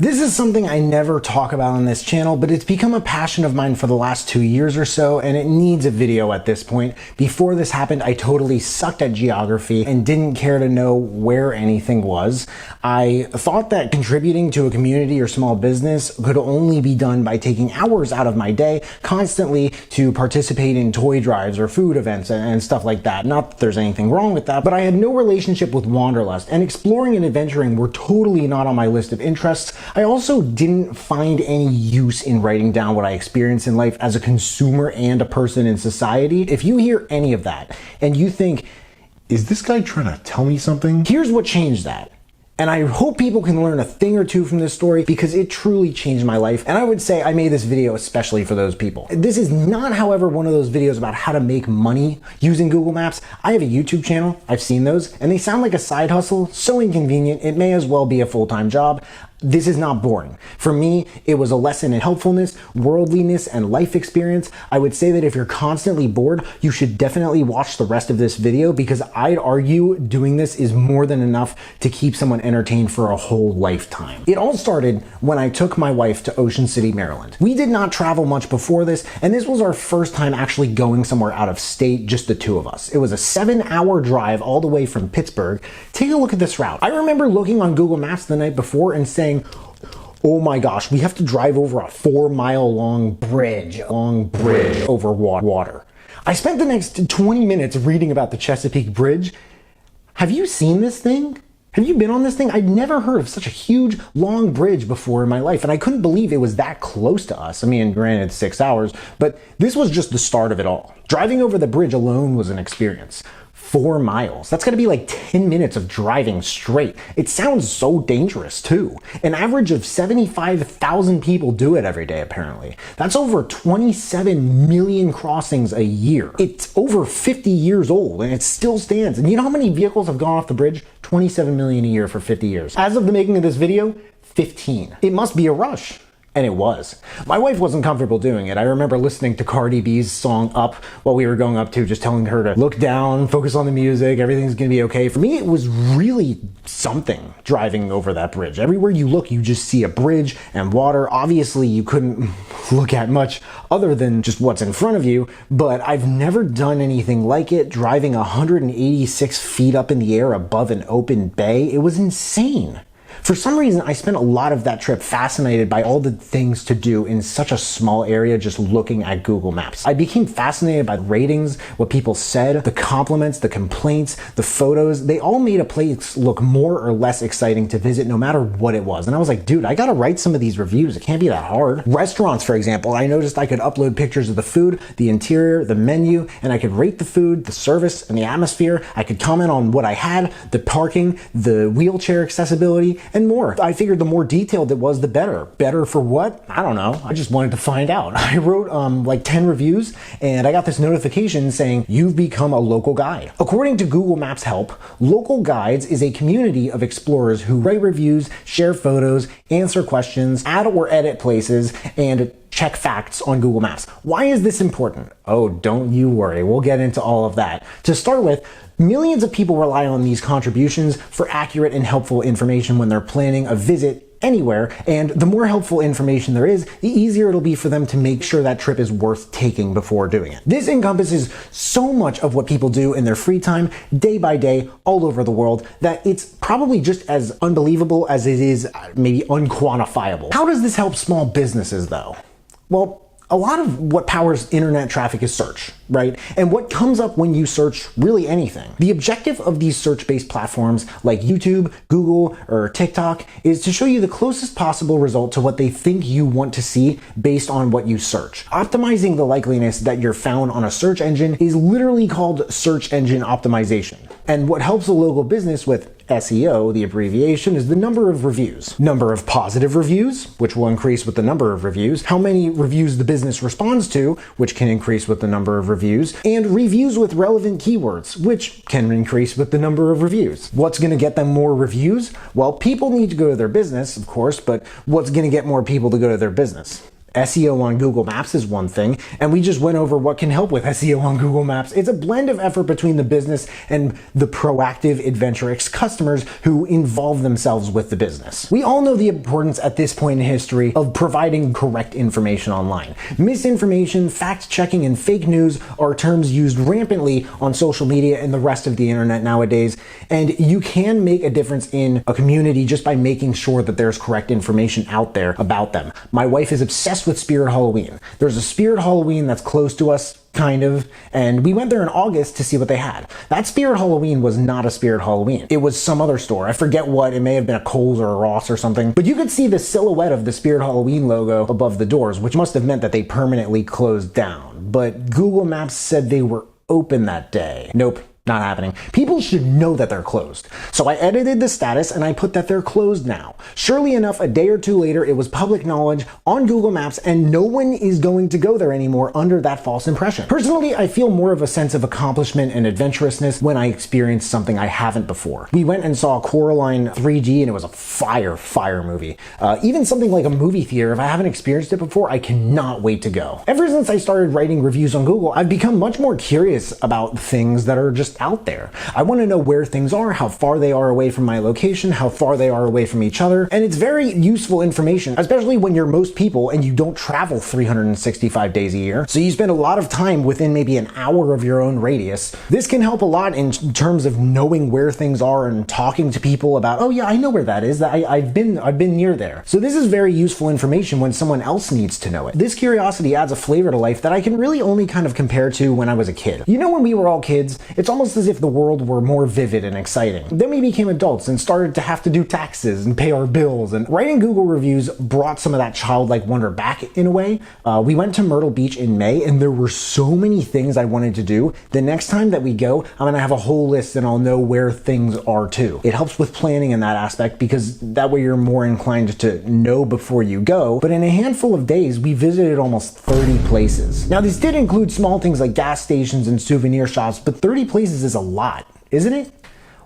This is something I never talk about on this channel, but it's become a passion of mine for the last 2 years or so, and it needs a video at this point. Before this happened, I totally sucked at geography and didn't care to know where anything was. I thought that contributing to a community or small business could only be done by taking hours out of my day constantly to participate in toy drives or food events and stuff like that. Not that there's anything wrong with that, but I had no relationship with wanderlust, and exploring and adventuring were totally not on my list of interests. I also didn't find any use in writing down what I experienced in life as a consumer and a person in society. If you hear any of that and you think, is this guy trying to tell me something? Here's what changed that. And I hope people can learn a thing or two from this story because it truly changed my life. And I would say I made this video especially for those people. This is not, however, one of those videos about how to make money using Google Maps. I have a YouTube channel, I've seen those, and they sound like a side hustle, so inconvenient, it may as well be a full-time job. This is not boring. For me, it was a lesson in helpfulness, worldliness, and life experience. I would say that if you're constantly bored, you should definitely watch the rest of this video because I'd argue doing this is more than enough to keep someone entertained for a whole lifetime. It all started when I took my wife to Ocean City, Maryland. We did not travel much before this, and this was our first time actually going somewhere out of state, just the two of us. It was a 7-hour drive all the way from Pittsburgh. Take a look at this route. I remember looking on Google Maps the night before and saying, oh my gosh, we have to drive over a 4-mile long bridge over water. I spent the next 20 minutes reading about the Chesapeake Bridge. Have you seen this thing? Have you been on this thing? I'd never heard of such a huge, long bridge before in my life, and I couldn't believe it was that close to us. I mean, granted, 6 hours, but this was just the start of it all. Driving over the bridge alone was an experience. 4 miles. That's gonna be like 10 minutes of driving straight. It sounds so dangerous too. An average of 75,000 people do it every day apparently. That's over 27 million crossings a year. It's over 50 years old and it still stands. And you know how many vehicles have gone off the bridge? 27 million a year for 50 years. As of the making of this video, 15. It must be a rush. And it was. My wife wasn't comfortable doing it. I remember listening to Cardi B's song Up while we were going up to, just telling her to look down, focus on the music, everything's gonna be okay. For me, it was really something driving over that bridge. Everywhere you look, you just see a bridge and water. Obviously, you couldn't look at much other than just what's in front of you, but I've never done anything like it. Driving 186 feet up in the air above an open bay, it was insane. For some reason, I spent a lot of that trip fascinated by all the things to do in such a small area just looking at Google Maps. I became fascinated by the ratings, what people said, the compliments, the complaints, the photos. They all made a place look more or less exciting to visit no matter what it was. And I was like, dude, I gotta write some of these reviews. It can't be that hard. Restaurants, for example, I noticed I could upload pictures of the food, the interior, the menu, and I could rate the food, the service, and the atmosphere. I could comment on what I had, the parking, the wheelchair accessibility, and more. I figured the more detailed it was, the better. Better for what? I don't know. I just wanted to find out. I wrote like 10 reviews and I got this notification saying, you've become a local guide. According to Google Maps Help, Local Guides is a community of explorers who write reviews, share photos, answer questions, add or edit places, and check facts on Google Maps. Why is this important? Oh, don't you worry. We'll get into all of that. To start with, millions of people rely on these contributions for accurate and helpful information when they're planning a visit anywhere, and the more helpful information there is, the easier it'll be for them to make sure that trip is worth taking before doing it. This encompasses so much of what people do in their free time, day by day, all over the world, that it's probably just as unbelievable as it is maybe unquantifiable. How does this help small businesses though? Well, a lot of what powers internet traffic is search, right? And what comes up when you search really anything. The objective of these search-based platforms like YouTube, Google, or TikTok is to show you the closest possible result to what they think you want to see based on what you search. Optimizing the likeliness that you're found on a search engine is literally called search engine optimization. And what helps a local business with SEO, the abbreviation, is the number of reviews. Number of positive reviews, which will increase with the number of reviews. How many reviews the business responds to, which can increase with the number of reviews. And reviews with relevant keywords, which can increase with the number of reviews. What's gonna get them more reviews? Well, people need to go to their business, of course, but what's gonna get more people to go to their business? SEO on Google Maps is one thing, and we just went over what can help with SEO on Google Maps. It's a blend of effort between the business and the proactive, adventurous customers who involve themselves with the business. We all know the importance at this point in history of providing correct information online. Misinformation, fact-checking, and fake news are terms used rampantly on social media and the rest of the internet nowadays, and you can make a difference in a community just by making sure that there's correct information out there about them. My wife is obsessed with Spirit Halloween. There's a Spirit Halloween that's close to us, kind of, and we went there in August to see what they had. That Spirit Halloween was not a Spirit Halloween. It was some other store. I forget what. It may have been a Kohl's or a Ross or something. But you could see the silhouette of the Spirit Halloween logo above the doors, which must have meant that they permanently closed down. But Google Maps said they were open that day. Nope. Not happening. People should know that they're closed. So I edited the status and I put that they're closed now. Surely enough, a day or two later, it was public knowledge on Google Maps and no one is going to go there anymore under that false impression. Personally, I feel more of a sense of accomplishment and adventurousness when I experience something I haven't before. We went and saw Coraline 3D and it was a fire movie. Even something like a movie theater, if I haven't experienced it before, I cannot wait to go. Ever since I started writing reviews on Google, I've become much more curious about things that are just out there. I want to know where things are, how far they are away from my location, how far they are away from each other, and it's very useful information, especially when you're most people and you don't travel 365 days a year, so you spend a lot of time within maybe an hour of your own radius. This can help a lot in terms of knowing where things are and talking to people about, oh yeah, I know where that is, I've been near there. So this is very useful information when someone else needs to know it. This curiosity adds a flavor to life that I can really only kind of compare to when I was a kid. You know, when we were all kids, it's almost as if the world were more vivid and exciting. Then we became adults and started to have to do taxes and pay our bills, and writing Google reviews brought some of that childlike wonder back in a way. We went to Myrtle Beach in May and there were so many things I wanted to do. The next time that we go, I'm gonna have a whole list and I'll know where things are too. It helps with planning in that aspect because that way you're more inclined to know before you go. But in a handful of days, we visited almost 30 places. Now, this did include small things like gas stations and souvenir shops, but 30 places is a lot, isn't it?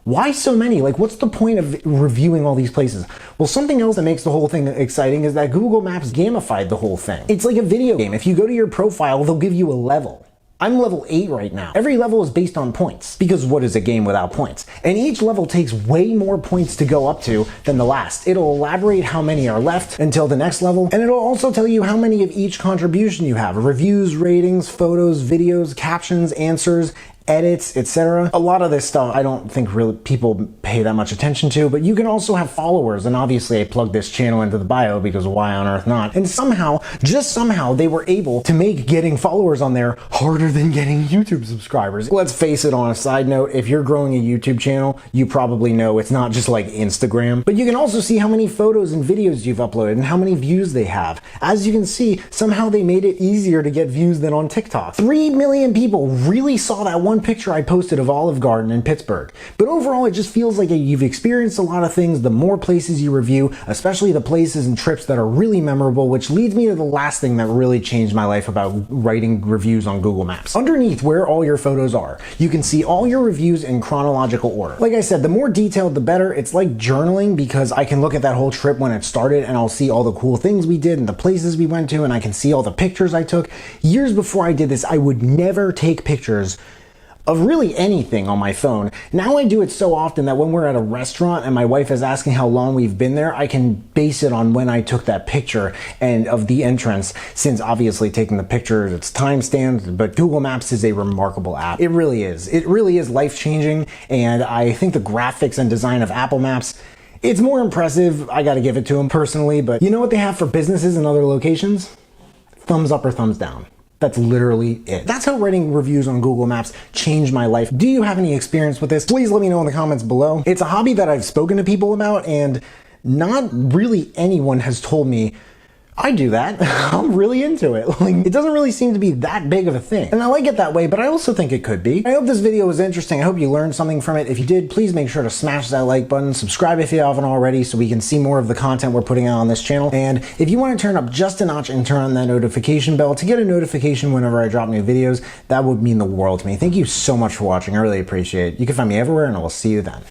Why so many? Like, what's the point of reviewing all these places? Well, something else that makes the whole thing exciting is that Google Maps gamified the whole thing. It's like a video game. If you go to your profile, they'll give you a level. I'm level 8 right now. Every level is based on points, because what is a game without points? And each level takes way more points to go up to than the last. It'll elaborate how many are left until the next level, and it'll also tell you how many of each contribution you have. Reviews, ratings, photos, videos, captions, answers, edits, etc. A lot of this stuff I don't think really people pay that much attention to, but you can also have followers, and obviously I plugged this channel into the bio because why on earth not? And somehow, just somehow, they were able to make getting followers on there harder than getting YouTube subscribers. Let's face it, on a side note, if you're growing a YouTube channel, you probably know it's not just like Instagram, but you can also see how many photos and videos you've uploaded and how many views they have. As you can see, somehow they made it easier to get views than on TikTok. 3 million people really saw that one picture I posted of Olive Garden in Pittsburgh. But overall, it just feels like you've experienced a lot of things the more places you review, especially the places and trips that are really memorable, which leads me to the last thing that really changed my life about writing reviews on Google Maps. Underneath where all your photos are, you can see all your reviews in chronological order. Like I said, the more detailed, the better. It's like journaling because I can look at that whole trip when it started and I'll see all the cool things we did and the places we went to, and I can see all the pictures I took. Years before I did this, I would never take pictures of really anything on my phone. Now I do it so often that when we're at a restaurant and my wife is asking how long we've been there, I can base it on when I took that picture and of the entrance, since obviously taking the pictures, it's time-stamped, but Google Maps is a remarkable app. It really is. It really is life-changing, and I think the graphics and design of Apple Maps, it's more impressive. I gotta give it to them personally, but you know what they have for businesses in other locations? Thumbs up or thumbs down. That's literally it. That's how writing reviews on Google Maps changed my life. Do you have any experience with this? Please let me know in the comments below. It's a hobby that I've spoken to people about, and not really anyone has told me, I do that. I'm really into it. Like, it doesn't really seem to be that big of a thing. And I like it that way, but I also think it could be. I hope this video was interesting. I hope you learned something from it. If you did, please make sure to smash that like button, subscribe if you haven't already so we can see more of the content we're putting out on this channel. And if you want to turn up just a notch and turn on that notification bell to get a notification whenever I drop new videos, that would mean the world to me. Thank you so much for watching. I really appreciate it. You can find me everywhere, and I will see you then.